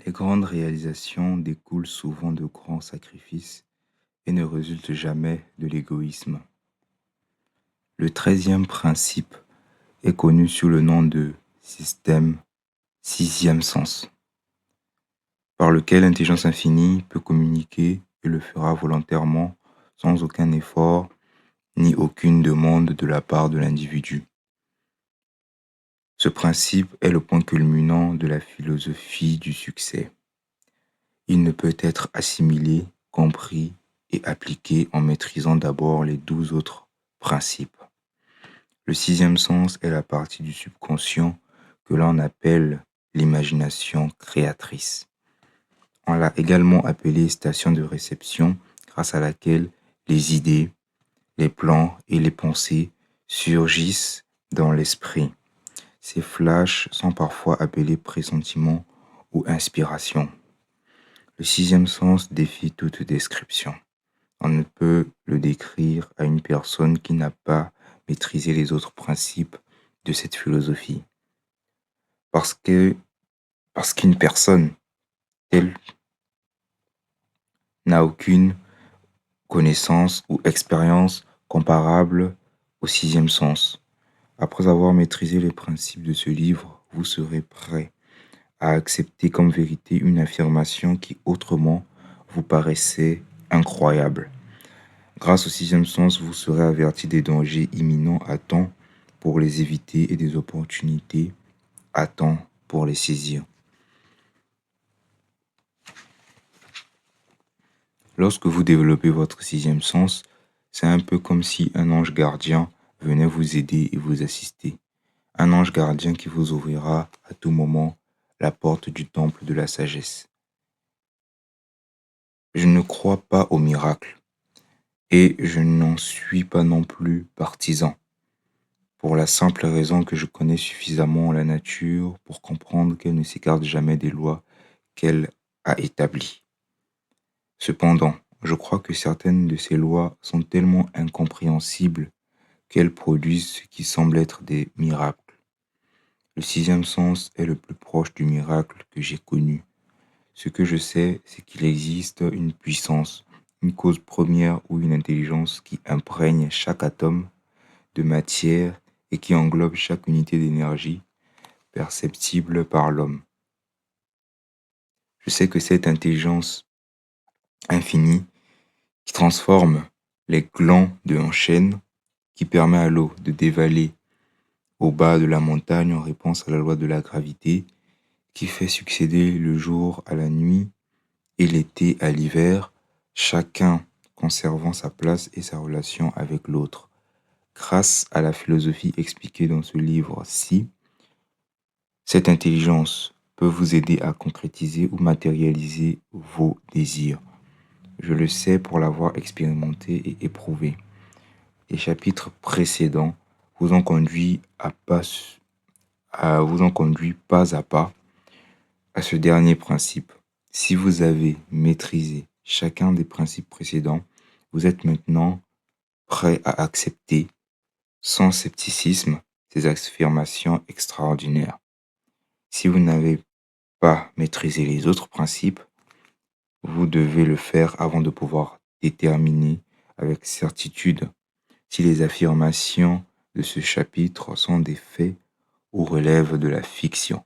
Les grandes réalisations découlent souvent de grands sacrifices et ne résultent jamais de l'égoïsme. Le 13e principe est connu sous le nom de système sixième sens, par lequel l'intelligence infinie peut communiquer et le fera volontairement sans aucun effort ni aucune demande de la part de l'individu. Ce principe est le point culminant de la philosophie du succès. Il ne peut être assimilé, compris et appliqué en maîtrisant d'abord les 12 autres principes. Le 6e sens est la partie du subconscient que l'on appelle l'imagination créatrice. On l'a également appelée station de réception grâce à laquelle les idées, les plans et les pensées surgissent dans l'esprit. Ces flashs sont parfois appelés pressentiments ou inspiration. Le 6e sens défie toute description. On ne peut le décrire à une personne qui n'a pas maîtrisé les autres principes de cette philosophie. Parce qu'une personne telle n'a aucune connaissance ou expérience comparable au 6e sens. Après avoir maîtrisé les principes de ce livre, vous serez prêt à accepter comme vérité une affirmation qui autrement vous paraissait incroyable. Grâce au 6e sens, vous serez averti des dangers imminents à temps pour les éviter et des opportunités à temps pour les saisir. Lorsque vous développez votre 6e sens, c'est un peu comme si un ange gardien venait vous aider et vous assister. Un ange gardien qui vous ouvrira à tout moment la porte du temple de la sagesse. Je ne crois pas au miracle et je n'en suis pas non plus partisan, pour la simple raison que je connais suffisamment la nature pour comprendre qu'elle ne s'écarte jamais des lois qu'elle a établies. Cependant, je crois que certaines de ces lois sont tellement incompréhensibles qu'elles produisent ce qui semble être des miracles. Le 6e sens est le plus proche du miracle que j'ai connu. Ce que je sais, c'est qu'il existe une puissance, une cause première ou une intelligence qui imprègne chaque atome de matière et qui englobe chaque unité d'énergie perceptible par l'homme. Je sais que cette intelligence infinie qui transforme les glands en chêne, qui permet à l'eau de dévaler au bas de la montagne en réponse à la loi de la gravité, qui fait succéder le jour à la nuit et l'été à l'hiver, chacun conservant sa place et sa relation avec l'autre. Grâce à la philosophie expliquée dans ce livre-ci, cette intelligence peut vous aider à concrétiser ou matérialiser vos désirs. Je le sais pour l'avoir expérimenté et éprouvé. Les chapitres précédents vous ont conduit pas à pas à ce dernier principe. Si vous avez maîtrisé chacun des principes précédents, vous êtes maintenant prêt à accepter sans scepticisme ces affirmations extraordinaires. Si vous n'avez pas maîtrisé les autres principes, vous devez le faire avant de pouvoir déterminer avec certitude si les affirmations de ce chapitre sont des faits ou relèvent de la fiction.